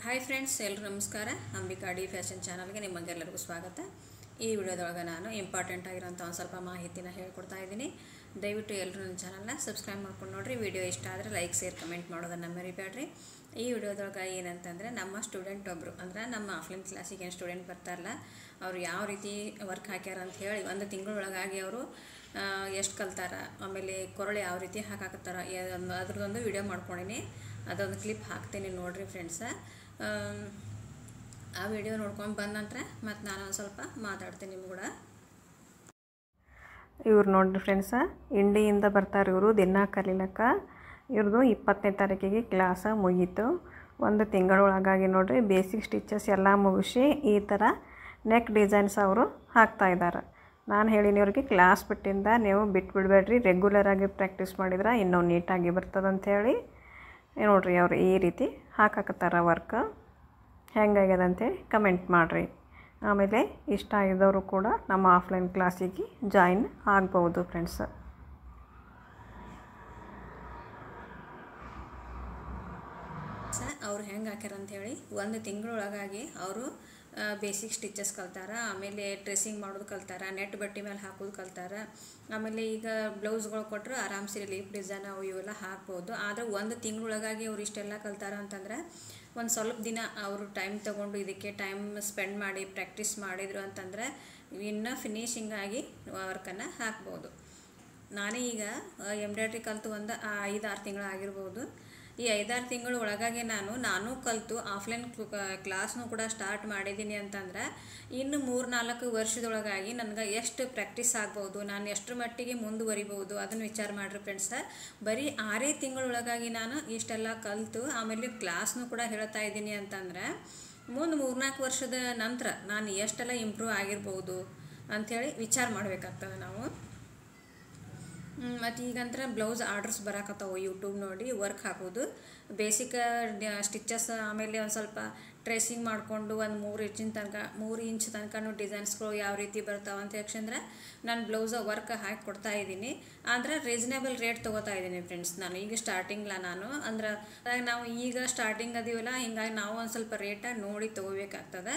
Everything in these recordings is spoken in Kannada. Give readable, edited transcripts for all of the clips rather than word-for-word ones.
ಹಾಯ್ ಫ್ರೆಂಡ್ಸ್, ಎಲ್ಲರೂ ನಮಸ್ಕಾರ. ಅಂಬಿಕಾ ಡಿ ಫ್ಯಾಷನ್ ಚಾನಲ್ಗೆ ನಿಮಗೆಲ್ಲರಿಗೂ ಸ್ವಾಗತ. ಈ ವಿಡಿಯೋದೊಳಗೆ ನಾನು ಇಂಪಾರ್ಟೆಂಟ್ ಆಗಿರೋಂಥ ಒಂದು ಸ್ವಲ್ಪ ಮಾಹಿತಿನ ಹೇಳ್ಕೊಡ್ತಾ ಇದ್ದೀನಿ. ದಯವಿಟ್ಟು ಎಲ್ಲರೂ ನನ್ನ ಚಾನಲ್ನ ಸಬ್ಸ್ಕ್ರೈಬ್ ಮಾಡ್ಕೊಂಡು ನೋಡಿರಿ. ವಿಡಿಯೋ ಇಷ್ಟ ಆದರೆ ಲೈಕ್, ಶೇರ್, ಕಮೆಂಟ್ ಮಾಡೋದನ್ನು ಮರಿಬೇಡ್ರಿ. ಈ ವಿಡಿಯೋದೊಳಗೆ ಏನಂತಂದರೆ, ನಮ್ಮ ಸ್ಟೂಡೆಂಟ್ ಒಬ್ಬರು ಅಂದರೆ ನಮ್ಮ ಆಫ್ಲೈನ್ ಕ್ಲಾಸಿಗೆ ಏನು ಸ್ಟೂಡೆಂಟ್ ಬರ್ತಾರಲ್ಲ, ಅವರು ಯಾವ ರೀತಿ ವರ್ಕ್ ಹಾಕ್ಯಾರ ಅಂತ ಹೇಳಿ ಒಂದು ತಿಂಗಳೊಳಗಾಗಿ ಅವರು ಎಷ್ಟು ಕಲ್ತಾರ, ಆಮೇಲೆ ಕೊರಳು ಯಾವ ರೀತಿ ಹಾಕಾಕತ್ತಾರ ಅದ್ರದ್ದೊಂದು ವಿಡಿಯೋ ಮಾಡ್ಕೊಂಡಿನಿ. ಅದೊಂದು ಕ್ಲಿಪ್ ಹಾಕ್ತೀನಿ ನೋಡಿರಿ ಫ್ರೆಂಡ್ಸ. ಆ ವಿಡಿಯೋ ನೋಡ್ಕೊಂಡು ಬಂದ ನಂತರ ಮತ್ತು ನಾನು ಒಂದು ಸ್ವಲ್ಪ ಮಾತಾಡ್ತೀನಿ ನಿಮ್ಗೆ ಕೂಡ. ಇವ್ರು ನೋಡಿರಿ ಫ್ರೆಂಡ್ಸ, ಇಂಡಿಯಿಂದ ಬರ್ತಾರೆ ಇವರು ದಿನ ಕಲೀಲಕ್ಕ. ಇವ್ರದ್ದು 20ನೇ ತಾರೀಕಿಗೆ ಕ್ಲಾಸ ಮುಗೀತು. ಒಂದು ತಿಂಗಳೊಳಗಾಗಿ ನೋಡಿರಿ ಬೇಸಿಕ್ ಸ್ಟಿಚಸ್ ಎಲ್ಲ ಮುಗಿಸಿ ಈ ಥರ ನೆಕ್ ಡಿಸೈನ್ಸ್ ಅವರು ಹಾಕ್ತಾಯಿದ್ದಾರೆ. ನಾನು ಹೇಳಿನಿ ಅವ್ರಿಗೆ ಕ್ಲಾಸ್ ಬಿಟ್ಟಿಂದ ನೀವು ಬಿಟ್ಬಿಡ್ಬೇಡ್ರಿ, ರೆಗ್ಯುಲರಾಗಿ ಪ್ರಾಕ್ಟೀಸ್ ಮಾಡಿದ್ರೆ ಇನ್ನೂ ನೀಟಾಗಿ ಬರ್ತದಂಥೇಳಿ. ನೋಡಿರಿ ಅವ್ರು ಈ ರೀತಿ ಹಾಕಾಕತ್ತಾರ. ವರ್ಕ್ ಹೆಂಗಾಗ್ಯದ ಅಂತೇಳಿ ಕಮೆಂಟ್ ಮಾಡಿರಿ. ಆಮೇಲೆ ಇಷ್ಟ ಆಗಿದವರು ಕೂಡ ನಮ್ಮ ಆಫ್ಲೈನ್ ಕ್ಲಾಸಿಗೆ ಜಾಯಿನ್ ಆಗ್ಬೋದು ಫ್ರೆಂಡ್ಸ್. ಅವ್ರು ಹೆಂಗೆ ಹಾಕ್ಯಾರ ಅಂಥೇಳಿ ಒಂದು ತಿಂಗಳೊಳಗಾಗಿ ಅವರು ಬೇಸಿಕ್ ಸ್ಟಿಚಸ್ ಕಲ್ತಾರ, ಆಮೇಲೆ ಡ್ರೆಸ್ಸಿಂಗ್ ಮಾಡೋದು ಕಲ್ತಾರ, ನೆಟ್ ಬಟ್ಟೆ ಮೇಲೆ ಹಾಕೋದು ಕಲ್ತಾರ. ಆಮೇಲೆ ಈಗ ಬ್ಲೌಸ್ಗಳು ಕೊಟ್ಟರು ಆರಾಮ್ಸೆ ಲೀಫ್ ಡಿಸೈನ್ ಅವು ಇವೆಲ್ಲ ಹಾಕ್ಬೋದು. ಆದರೆ ಒಂದು ತಿಂಗಳೊಳಗಾಗಿ ಅವ್ರು ಇಷ್ಟೆಲ್ಲ ಕಲ್ತಾರ ಅಂತಂದ್ರೆ ಒಂದು ಸ್ವಲ್ಪ ದಿನ ಅವರು ಟೈಮ್ ತೊಗೊಂಡು ಇದಕ್ಕೆ ಟೈಮ್ ಸ್ಪೆಂಡ್ ಮಾಡಿ ಪ್ರಾಕ್ಟೀಸ್ ಮಾಡಿದ್ರು ಅಂತಂದರೆ ಇನ್ನೂ ಫಿನಿಶಿಂಗ್ ಆಗಿ ವರ್ಕನ್ನು ಹಾಕ್ಬೋದು. ನಾನೇ ಈಗ ಎಂಬ್ರಾಯ್ಡ್ರಿ ಕಲಿತು ಒಂದು 5-6 ತಿಂಗಳು ಆಗಿರ್ಬೋದು. ಈ 5-6 ತಿಂಗಳು ಒಳಗಾಗಿ ನಾನು ಕಲಿತು ಆಫ್ಲೈನ್ ಕ್ಲಾಸ್ನೂ ಕೂಡ ಸ್ಟಾರ್ಟ್ ಮಾಡಿದ್ದೀನಿ ಅಂತಂದ್ರೆ ಇನ್ನು 3-4 ವರ್ಷದೊಳಗಾಗಿ ನನಗೆ ಎಷ್ಟು ಪ್ರಾಕ್ಟೀಸ್ ಆಗ್ಬೋದು, ನಾನು ಎಷ್ಟರ ಮಟ್ಟಿಗೆ ಮುಂದುವರಿಬೋದು ಅದನ್ನು ವಿಚಾರ ಮಾಡಿರಿ ಫ್ರೆಂಡ್ಸ. ಬರೀ 6 ತಿಂಗಳೊಳಗಾಗಿ ನಾನು ಇಷ್ಟೆಲ್ಲ ಕಲಿತು ಆಮೇಲೆ ಕ್ಲಾಸ್ನೂ ಕೂಡ ಹೇಳ್ತಾ ಇದ್ದೀನಿ ಅಂತಂದರೆ ಮುಂದೆ 3-4 ವರ್ಷದ ನಂತರ ನಾನು ಎಷ್ಟೆಲ್ಲ ಇಂಪ್ರೂವ್ ಆಗಿರ್ಬೋದು ಅಂಥೇಳಿ ವಿಚಾರ ಮಾಡಬೇಕಾಗ್ತದೆ ನಾವು. ಮತ್ತು ಈಗಂತರ ಬ್ಲೌಸ್ ಆರ್ಡರ್ಸ್ ಬರಾಕತ್ತಾವು ಯೂಟ್ಯೂಬ್ ನೋಡಿ ವರ್ಕ್ ಹಾಕೋದು, ಬೇಸಿಕ್ ಸ್ಟಿಚಸ್, ಆಮೇಲೆ ಒಂದು ಸ್ವಲ್ಪ ಟ್ರೇಸಿಂಗ್ ಮಾಡಿಕೊಂಡು ಒಂದು 3 ಇಂಚ್ ತನಕ ಡಿಸೈನ್ಸ್ಗಳು ಯಾವ ರೀತಿ ಬರ್ತಾವೆ ಅಂತ ಯಾಕಂದ್ರೆ ನಾನು ಬ್ಲೌಸ್ ವರ್ಕ್ ಹಾಕಿ ಕೊಡ್ತಾ ಇದ್ದೀನಿ. ಅಂದ್ರೆ ರೀಸನೇಬಲ್ ರೇಟ್ ತೊಗೋತಾ ಇದ್ದೀನಿ ಫ್ರೆಂಡ್ಸ್. ನಾನು ಈಗ ಸ್ಟಾರ್ಟಿಂಗ್ಲ ಅಂದ್ರೆ ನಾವು ಈಗ ಸ್ಟಾರ್ಟಿಂಗ್ ಅದೀವಲ್ಲ, ಹಿಂಗಾಗಿ ನಾವು ಒಂದು ಸ್ವಲ್ಪ ರೇಟ ನೋಡಿ ತೊಗೋಬೇಕಾಗ್ತದೆ.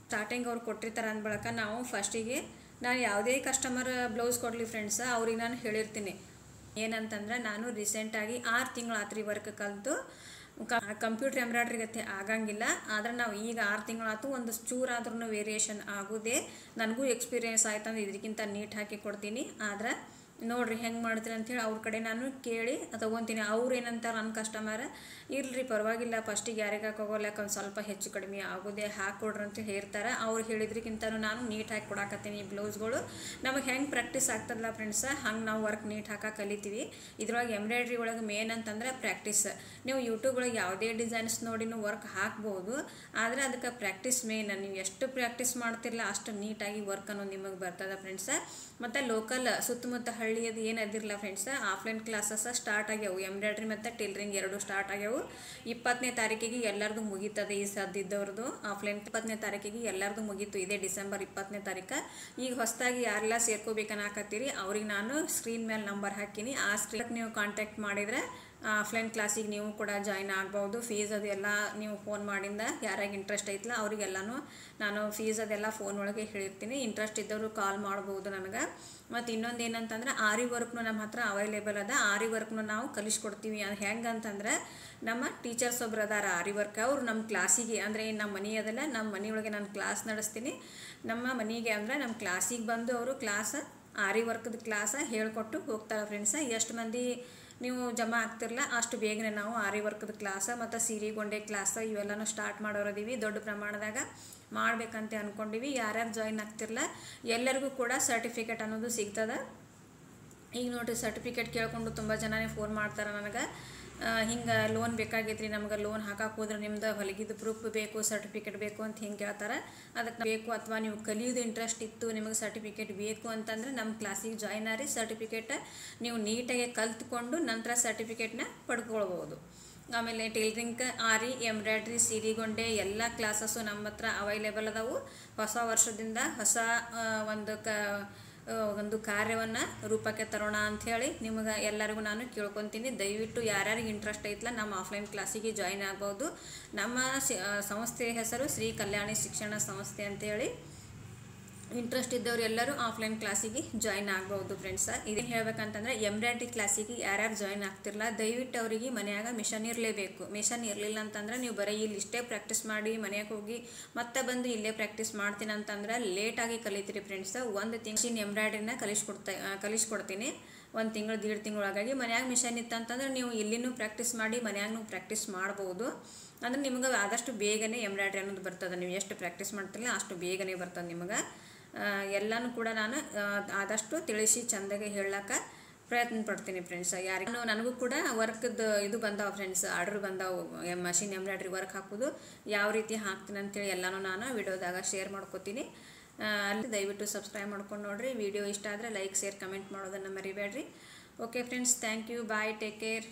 ಸ್ಟಾರ್ಟಿಂಗ್ ಅವ್ರು ಕೊಟ್ಟಿರ್ತಾರೆ ಅಂದ ಬಳಕ ನಾವು ಫಸ್ಟಿಗೆ ನಾನು ಯಾವುದೇ ಕಸ್ಟಮರ್ ಬ್ಲೌಸ್ ಕೊಡಲಿ ಫ್ರೆಂಡ್ಸ, ಅವ್ರಿಗೆ ನಾನು ಹೇಳಿರ್ತೀನಿ ಏನಂತಂದ್ರೆ, ನಾನು ರೀಸೆಂಟಾಗಿ 6 ತಿಂಗಳು ಆತ್ರಿ ವರ್ಕ್ ಕಲಿತು ಕಂಪ್ಯೂಟರ್ ಎಂಬ್ರಾಯ್ಡ್ರಿ ಗತ್ತೆ ಆಗಂಗಿಲ್ಲ. ಆದರೆ ನಾವು ಈಗ 6 ತಿಂಗಳಾಯ್ತು, ಒಂದು ಚೂರಾದ್ರೂ ವೇರಿಯೇಷನ್ ಆಗೋದೇ ನನಗೂ ಎಕ್ಸ್ಪೀರಿಯೆನ್ಸ್ ಆಯ್ತಂದ್ರೆ ಇದಕ್ಕಿಂತ ನೀಟ್ ಹಾಕಿ ಕೊಡ್ತೀನಿ. ಆದರೆ ನೋಡಿರಿ ಹೆಂಗೆ ಮಾಡ್ತೀರಿ ಅಂಥೇಳಿ ಅವ್ರ ಕಡೆ ನಾನು ಕೇಳಿ ತೊಗೊತೀನಿ. ಅವ್ರು ಏನಂತಾರೆ ನನ್ನ ಕಸ್ಟಮರ್, ಇರ್ರಿ ಪರವಾಗಿಲ್ಲ ಫಸ್ಟಿಗೆ ಯಾರಿಗೆ ಹಾಕೋಗೋಲ್ಯಾಕ ಒಂದು ಸ್ವಲ್ಪ ಹೆಚ್ಚು ಕಡಿಮೆ ಆಗೋದೇ ಹಾಕ್ಕೊಡ್ರಿ ಅಂತ ಹೇಳ್ತಾರೆ. ಅವ್ರು ಹೇಳಿದ್ರಿಗಿಂತನೂ ನಾನು ನೀಟ್ ಹಾಕಿ ಕೊಡಾಕತ್ತೀನಿ. ಈ ಬ್ಲೌಸ್ಗಳು ನಮಗೆ ಹೆಂಗೆ ಪ್ರಾಕ್ಟೀಸ್ ಆಗ್ತದಲ್ಲ ಫ್ರೆಂಡ್ಸ, ಹಂಗೆ ನಾವು ವರ್ಕ್ ನೀಟ್ ಹಾಕಿ ಕಲಿತೀವಿ. ಇದ್ರೊಳಗೆ ಎಂಬ್ರಾಯ್ಡ್ರಿ ಒಳಗೆ ಮೇನ್ ಅಂತಂದ್ರೆ ಪ್ರಾಕ್ಟೀಸ್. ನೀವು ಯೂಟ್ಯೂಬ್ ಒಳಗೆ ಯಾವುದೇ ಡಿಸೈನ್ಸ್ ನೋಡಿನೂ ವರ್ಕ್ ಹಾಕ್ಬೋದು, ಆದರೆ ಅದಕ್ಕೆ ಪ್ರಾಕ್ಟೀಸ್ ಮೇನ್. ನೀವು ಎಷ್ಟು ಪ್ರಾಕ್ಟೀಸ್ ಮಾಡ್ತಿರಲ್ಲ ಅಷ್ಟು ನೀಟಾಗಿ ವರ್ಕ್ ಅನ್ನೋದು ನಿಮಗೆ ಬರ್ತದೆ ಫ್ರೆಂಡ್ಸ. ಮತ್ತು ಲೋಕಲ್ ಸುತ್ತಮುತ್ತ ಹಳ್ಳಿಯದು ಏನು ಅದಿರಲ್ಲ ಫ್ರೆಂಡ್ಸ, ಆಫ್ಲೈನ್ ಕ್ಲಾಸಸ್ ಸ್ಟಾರ್ಟ್ ಆಗ್ಯಾವು. ಎಂಬ್ರಾಯ್ಡ್ರಿ ಮತ್ತು ಟೈಲರಿಂಗ್ 2 ಸ್ಟಾರ್ಟ್ ಆಗ್ಯಾವು. 20ನೇ ತಾರೀಕಿಗೆ ಎಲ್ಲರದು ಮುಗೀತದೆ. ಈ ಸದ್ದಿದ್ದವ್ರದ್ದು ಆಫ್ಲೈನ್ 20ನೇ ತಾರೀಕಿಗೆ ಎಲ್ಲರದು ಮುಗೀತು. ಇದೇ ಡಿಸೆಂಬರ್ 20ನೇ ತಾರೀಕು. ಈಗ ಹೊಸದಾಗಿ ಯಾರೆಲ್ಲ ಸೇರ್ಕೋಬೇಕನ್ನಾಕತ್ತೀರಿ ಅವ್ರಿಗೆ ನಾನು ಸ್ಕ್ರೀನ್ ಮೇಲೆ ನಂಬರ್ ಹಾಕಿನಿ. ಆ ಸ್ಕ್ರೀನ್ ನೀವು ಕಾಂಟ್ಯಾಕ್ಟ್ ಮಾಡಿದರೆ ಆಫ್ಲೈನ್ ಕ್ಲಾಸಿಗೆ ನೀವು ಕೂಡ ಜಾಯಿನ್ ಆಗ್ಬೋದು. ಫೀಸ್ ಅದೆಲ್ಲ ನೀವು ಫೋನ್ ಮಾಡಿಂದ ಯಾರಿಗೆ ಇಂಟ್ರೆಸ್ಟ್ ಐತಲ್ಲ ಅವರಿಗೆಲ್ಲನೂ ನಾನು ಫೀಸ್ ಅದೆಲ್ಲ ಫೋನ್ ಒಳಗೆ ಹೇಳಿರ್ತೀನಿ. ಇಂಟ್ರೆಸ್ಟ್ ಇದ್ದವರು ಕಾಲ್ ಮಾಡ್ಬೋದು ನನಗೆ. ಮತ್ತು ಇನ್ನೊಂದು ಏನಂತಂದ್ರೆ ಆರಿ ವರ್ಕ್ನು ನಮ್ಮ ಹತ್ರ ಅವೈಲೇಬಲ್ ಅದ. ಆರಿ ವರ್ಕ್ನು ನಾವು ಕಲಿಸ್ಕೊಡ್ತೀವಿ. ಅದು ಹೆಂಗೆ ಅಂತಂದ್ರೆ, ನಮ್ಮ ಟೀಚರ್ಸ್ ಒಬ್ರು ಅದಾರ ಆರಿ ವರ್ಕ್, ಅವ್ರು ನಮ್ಮ ಕ್ಲಾಸಿಗೆ ಅಂದರೆ ನಮ್ಮ ಮನೆ ಅದಲ್ಲ, ನಮ್ಮ ಮನೆಯೊಳಗೆ ನಾನು ಕ್ಲಾಸ್ ನಡೆಸ್ತೀನಿ. ನಮ್ಮ ಮನೆಗೆ ಅಂದರೆ ನಮ್ಮ ಕ್ಲಾಸಿಗೆ ಬಂದು ಅವರು ಆರಿ ವರ್ಕ್ದು ಕ್ಲಾಸ ಹೇಳ್ಕೊಟ್ಟು ಹೋಗ್ತಾರೆ ಫ್ರೆಂಡ್ಸ. ಎಷ್ಟು ಮಂದಿ ನೀವು ಜಮಾ ಆಗ್ತಿರಲ್ಲ ಅಷ್ಟು ಬೇಗನೆ ನಾವು ಆರಿ ವರ್ಕ್ದು ಕ್ಲಾಸ ಮತ್ತು ಸೀರೆಗೊಂಡೆ ಕ್ಲಾಸ ಇವೆಲ್ಲನೂ ಸ್ಟಾರ್ಟ್ ಮಾಡೋರದೀವಿ. ದೊಡ್ಡ ಪ್ರಮಾಣದಾಗ ಮಾಡಬೇಕಂತ ಅಂದ್ಕೊಂಡಿವಿ. ಯಾರ್ಯಾರು ಜಾಯಿನ್ ಆಗ್ತಿರಲ್ಲ ಎಲ್ಲರಿಗೂ ಕೂಡ ಸರ್ಟಿಫಿಕೇಟ್ ಅನ್ನೋದು ಸಿಗ್ತದೆ. ಈಗ ನೋಡಿರಿ ಸರ್ಟಿಫಿಕೇಟ್ ಕೇಳ್ಕೊಂಡು ತುಂಬ ಜನನೇ ಫೋನ್ ಮಾಡ್ತಾರೆ ನನಗೆ, ಹಿಂಗೆ ಲೋನ್ ಬೇಕಾಗೈತ್ರಿ, ನಮ್ಗೆ ಲೋನ್ ಹಾಕಕ್ಕೆ ಹೋದ್ರೆ ನಿಮ್ದು ಹೊಲಿಗಿದ್ದು ಪ್ರೂಫ್ ಬೇಕು, ಸರ್ಟಿಫಿಕೇಟ್ ಬೇಕು ಅಂತ ಹಿಂಗೆ ಕೇಳ್ತಾರೆ. ಅದಕ್ಕೆ ಬೇಕು, ಅಥವಾ ನೀವು ಕಲಿಯೋದು ಇಂಟ್ರೆಸ್ಟ್ ಇತ್ತು ನಿಮಗೆ ಸರ್ಟಿಫಿಕೇಟ್ ಬೇಕು ಅಂತಂದರೆ ನಮ್ಮ ಕ್ಲಾಸಿಗೆ ಜಾಯಿನ್ ಆಗಿ ಸರ್ಟಿಫಿಕೇಟ್ ನೀವು ನೀಟಾಗಿ ಕಲ್ತ್ಕೊಂಡು ನಂತರ ಸರ್ಟಿಫಿಕೇಟ್ನ ಪಡ್ಕೊಳ್ಬೋದು. ಆಮೇಲೆ ಟೈಲರಿಂಗ್, ಆರಿ, ಎಂಬ್ರಾಯ್ಡ್ರಿ, ಸೀರೆಗೊಂಡೆ ಎಲ್ಲ ಕ್ಲಾಸಸ್ಸು ನಮ್ಮ ಹತ್ರ ಅವೈಲೇಬಲ್ ಅದಾವು. ಹೊಸ ವರ್ಷದಿಂದ ಹೊಸ ಒಂದು ಒಂದು ಕಾರ್ಯವನ್ನು ರೂಪಕ್ಕೆ ತರೋಣ ಅಂಥೇಳಿ ನಿಮಗೆ ಎಲ್ಲರಿಗೂ ನಾನು ಕೇಳ್ಕೊತೀನಿ. ದಯವಿಟ್ಟು ಯಾರ್ಯಾರಿಗೆ ಇಂಟ್ರೆಸ್ಟ್ ಐತಲ್ಲ ನಮ್ಮ ಆಫ್ಲೈನ್ ಕ್ಲಾಸಿಗೆ ಜಾಯಿನ್ ಆಗ್ಬೋದು. ನಮ್ಮ ಸಂಸ್ಥೆಯ ಹೆಸರು ಶ್ರೀ ಕಲ್ಯಾಣಿ ಶಿಕ್ಷಣ ಸಂಸ್ಥೆ ಅಂಥೇಳಿ. ಇಂಟ್ರೆಸ್ಟ್ ಇದ್ದವ್ರು ಎಲ್ಲರೂ ಆಫ್ಲೈನ್ ಕ್ಲಾಸಿಗೆ ಜಾಯಿನ್ ಆಗ್ಬೋದು ಫ್ರೆಂಡ್ಸ. ಇದೇನು ಹೇಳ್ಬೇಕಂತಂದರೆ ಎಂಬ್ರಾಯ್ಡ್ರಿ ಕ್ಲಾಸಿಗೆ ಯಾರ್ಯಾರು ಜಾಯಿನ್ ಆಗ್ತಿರಲ್ಲ ದಯವಿಟ್ಟು ಅವರಿಗೆ ಮನೆಯಾಗ ಮಿಷನ್ ಇರಲೇಬೇಕು. ಮಿಷನ್ ಇರಲಿಲ್ಲ ಅಂತಂದ್ರೆ ನೀವು ಬರೀ ಇಲ್ಲಿ ಇಷ್ಟೇ ಪ್ರಾಕ್ಟೀಸ್ ಮಾಡಿ ಮನೆಯಾಗ ಹೋಗಿ ಮತ್ತೆ ಬಂದು ಇಲ್ಲೇ ಪ್ರಾಕ್ಟೀಸ್ ಮಾಡ್ತೀನಿ ಅಂತಂದ್ರೆ ಲೇಟಾಗಿ ಕಲಿತೀರಿ ಫ್ರೆಂಡ್ಸ. ಒಂದು ತಿಂಗಳು ಎಂಬ್ರಾಯ್ಡ್ರಿನ ಕಲಿಸ್ಕೊಡ್ತೀನಿ. 1 ತಿಂಗಳು 1.5 ತಿಂಗಳೊಳಗಾಗಿ ಮನ್ಯಾಗ ಮಿಷನ್ ಇತ್ತಂತಂದ್ರೆ ನೀವು ಇಲ್ಲಿನೂ ಪ್ರಾಕ್ಟೀಸ್ ಮಾಡಿ ಮನ್ಯಾಗೂ ಪ್ರಾಕ್ಟೀಸ್ ಮಾಡ್ಬೋದು. ಅಂದ್ರೆ ನಿಮ್ಗೆ ಆದಷ್ಟು ಬೇಗನೆ ಎಂಬ್ರಾಯ್ಡ್ರಿ ಅನ್ನೋದು ಬರ್ತದೆ. ನೀವು ಎಷ್ಟು ಪ್ರಾಕ್ಟೀಸ್ ಮಾಡ್ತಿರಲ್ಲ ಅಷ್ಟು ಬೇಗನೆ ಬರ್ತದೆ ನಿಮ್ಗೆ. ಎಲ್ಲನೂ ಕೂಡ ನಾನು ಆದಷ್ಟು ತಿಳಿಸಿ ಚೆಂದಾಗೆ ಹೇಳಕ್ಕೆ ಪ್ರಯತ್ನ ಪಡ್ತೀನಿ ಫ್ರೆಂಡ್ಸ್. ಯಾರಿಗೂ ನನಗೂ ಕೂಡ ವರ್ಕ್ದು ಇದು ಬಂದಾವೆ ಫ್ರೆಂಡ್ಸ್, ಆರ್ಡರ್ ಬಂದಾವೆ ಮಷಿನ್ ಎಂಬ್ರಾಯ್ಡ್ರಿ ವರ್ಕ್ ಹಾಕೋದು ಯಾವ ರೀತಿ ಹಾಕ್ತೀನಿ ಅಂತೇಳಿ ಎಲ್ಲನೂ ನಾನು ವಿಡಿಯೋದಾಗ ಶೇರ್ ಮಾಡ್ಕೋತೀನಿ. ಅಲ್ಲಿ ದಯವಿಟ್ಟು ಸಬ್ಸ್ಕ್ರೈಬ್ ಮಾಡ್ಕೊಂಡು ನೋಡಿರಿ. ವಿಡಿಯೋ ಇಷ್ಟ ಆದರೆ ಲೈಕ್ ಶೇರ್ ಕಮೆಂಟ್ ಮಾಡೋದನ್ನು ಮರಿಬೇಡ್ರಿ. Okay friends, thank you, bye, take care.